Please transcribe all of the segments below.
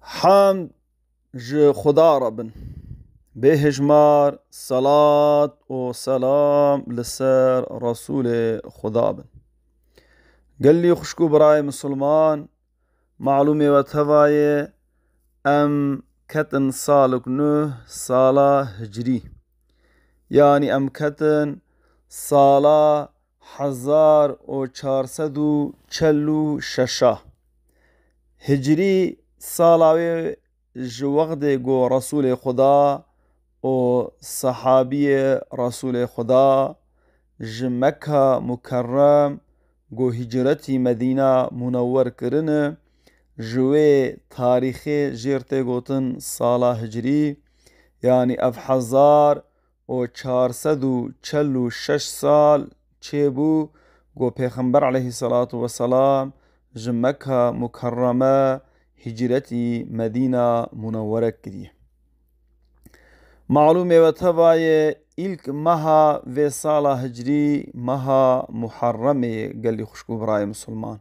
حمد ج خدا ربن بهجمار صلاة و سلام لسر رسول خدا بن. قال لي خشكو براي مسلمان معلومة وتهواي ام كتن سالك نه سالة هجري، يعني ام كتن سالة 1446 هجری سالاوی وقت گو رسول خدا و صحابی رسول خدا مکه مکرم گو هجرتی مدینه منور کرن جوی تاریخی جیرته گوتن سالا هجری، یعنی 1446 سال چه بو گو پیغمبر علیه الصلاة والسلام مکه مکرمه هجرتی مدینه منوره کریه. معلومه و تبایه ایلک مها و سال هجری مها محرمه قلی خشکو برای مسلمان.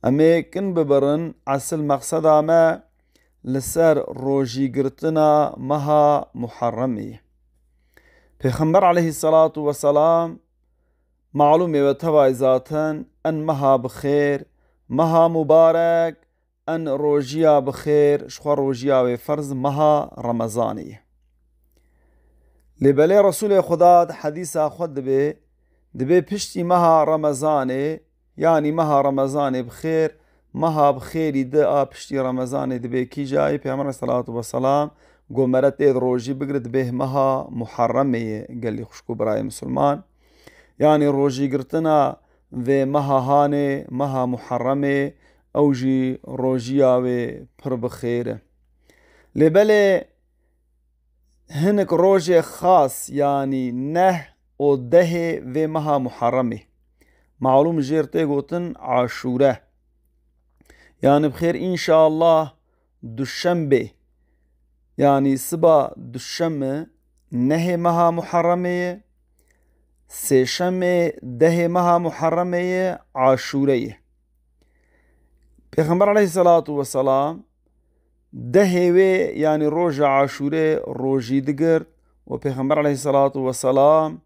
اما کن ببرن اصل مقصد اما لسر روژی گرتنا مها محرمه. پیغمبر علیه الصلاة والسلام معلومه و تبای ذاتن ان مها بخیر مها مبارک ان روژیا بخیر شخوا روژیا و فرض مها رمضانیه. لبلی رسول خدا حدیث خود دبی پشتی مها رمضانه، یعنی مها رمضانه بخیر مها بخیری ده پشتی رمضانه دبی کی جایی پیامبر صلوات و سلام گو مرت اید روژی بگرد به مها محرمه گلی خشکو برای مسلمان، یعنی روژی گرتنا و مها هانه مها محرمه اوجی روژیا و پر بخیره. لبلی هنک روژ خاص یعنی نه و ده و مها محرمه معلوم جیرته گوتن عاشوره، یعنی بخیر انشاءالله دوشنبه یعنی صبح دوشنبه نه مها محرمه، سهشنبه ده مها محرمه عاشوره. پیغمبر علیه الصلاة والسلام دهوی یعنی روژ عاشوره روژی دگرد و پیغمبر علیه الصلاة والسلام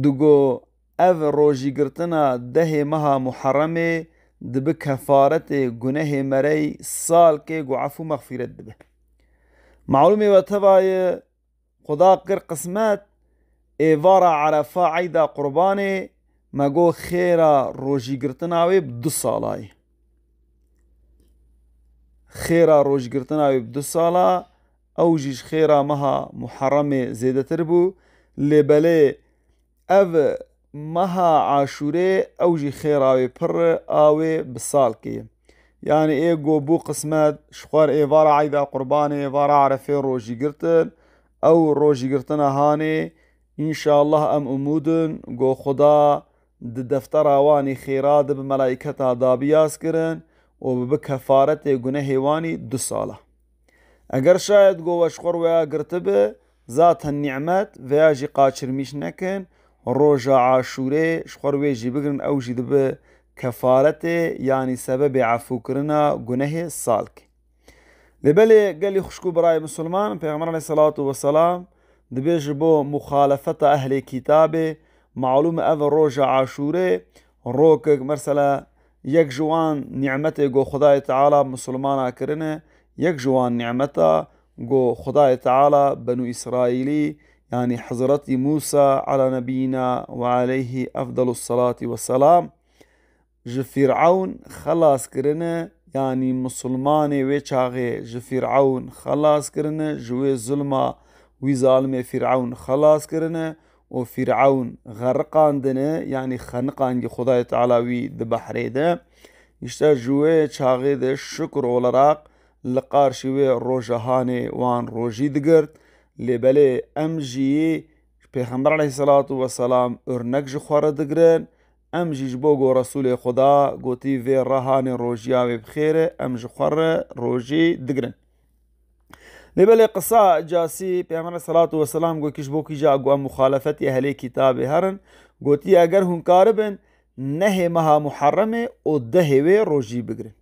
دگو او روژی گرتنا ده مها محرمه دب کفارت گناه مری سال که گو عفو مغفرت دبه. معلومه و تبای خدا قر قسمت ایوارا عرفا عیدا قربانه مگو خیرا روژی گرتناوی بدو سالای خیرا روژ گرتناوی بدو سالا اوجیش خیرا مها محرم زیده تر بو. لبله او مها عاشوره اوجی خیراوی پر آوی بسال که، یعنی ای گو بو قسمت شخوار ایوارا عیدا قربانه ایوارا عرفه روژی گرتن او روژی گرتنا هانه انشاءالله ام امودن گو خدا دفتر آوانی خیرات به ملائکتا دابیاس کرن و به کفارت گناه وانی 2 ساله. اگر شاید گو وشخور ویا گرتبه ذات النعمت ویا جی قاچر میش نکن روژا عاشوره شخور ویا جی بگرن او جی دبه کفارت یعنی سبب عفو کرنا گناه سال که. لبلی گلی خشکو برای مسلمان پیغمبر علیه الصلاة والسلام دبی جبو مخالفت اهل کتاب معلوم او روژا عاشوره روک مرسلا یک جوان نعمت گو خدای تعالی مسلمان کرنه، یک جوان نعمت گو خدای تعالی بنو اسرائیلی یعنی حضرت موسی علی نبینا و علیه افضل الصلاة والسلام فرعون خلاص کرنه، یعنی مسلمان وی چاغه فرعون خلاص کرنه جوی ظلمه وی ظالم فرعون خلاص کرنه و فرعون غرقاندنه یعنی خنقانگی خدای تعالی وی ده بحره ده اشتا جوی چاغه ده شکر ولراق لقار شوی روژهانه وان روژی دگرد. لبله ام جی پیغمبر علیه الصلاة والسلام ارنک جخوار دگرن ام جیج بوگو رسول خدا گوتی وی رهانه روژیاوی بخیره ام جخوار روژی دگرن. لبلی قصه جاسی پیامبر علیه الصلاة والسلام گو کش بو کی جا گو مخالفت اهل کتاب هرن گوتی اگر هنکار بن نه مها محرمه و ده وی روژی بگرن.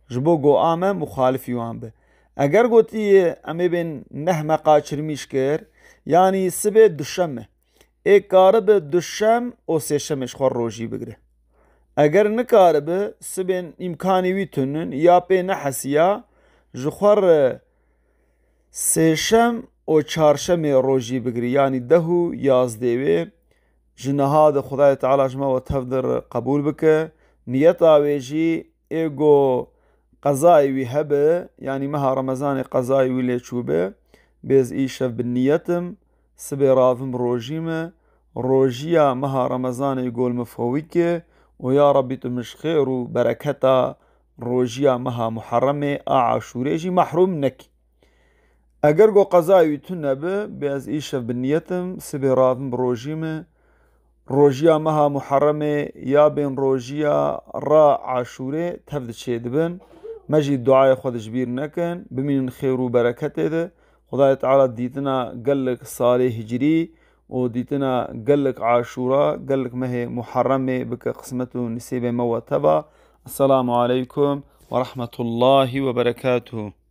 جبو گو آمه مخالفی وان به. اگر گوتی امی بین نه مقاچرمیش کر یعنی سبه دوشمه ای کاره به دوشم او سیشمش خور روژی بگره. اگر نکاره به سبین امکانی ویتونن یا پی نحسیا جخور سیشم او چارشم روژی بگری یعنی دهو یازدهوه جنها خدای تعالی جمع و تفدر قبول بکه نیت آویجی ایگو قضای وی هبه یعنی مها رمضان قضای وی لیچوبه بیز ایشف بالنیتم سبی راضم روژیمه روژیا مها رمضان يقول مفهويك ويا ربي تمش خير وبركتا روژیا مها محرمه عاشوريجي محروم نك اگر گو قضاوی تو نبه بیز ایشف بالنیتم سبی راضم روژیمه روژیا مها محرمه یا بین روژیا را عاشوره تفد چه دبن مجید دعای خود جبیر نکن بمین خیر و برکت ده خدای تعالی دیتنا قلق صالح هجری و دیتنا قلق عاشورا قلق مه محرمه بك قسمته نسيب موتبا. السلام عليكم ورحمة الله وبركاته.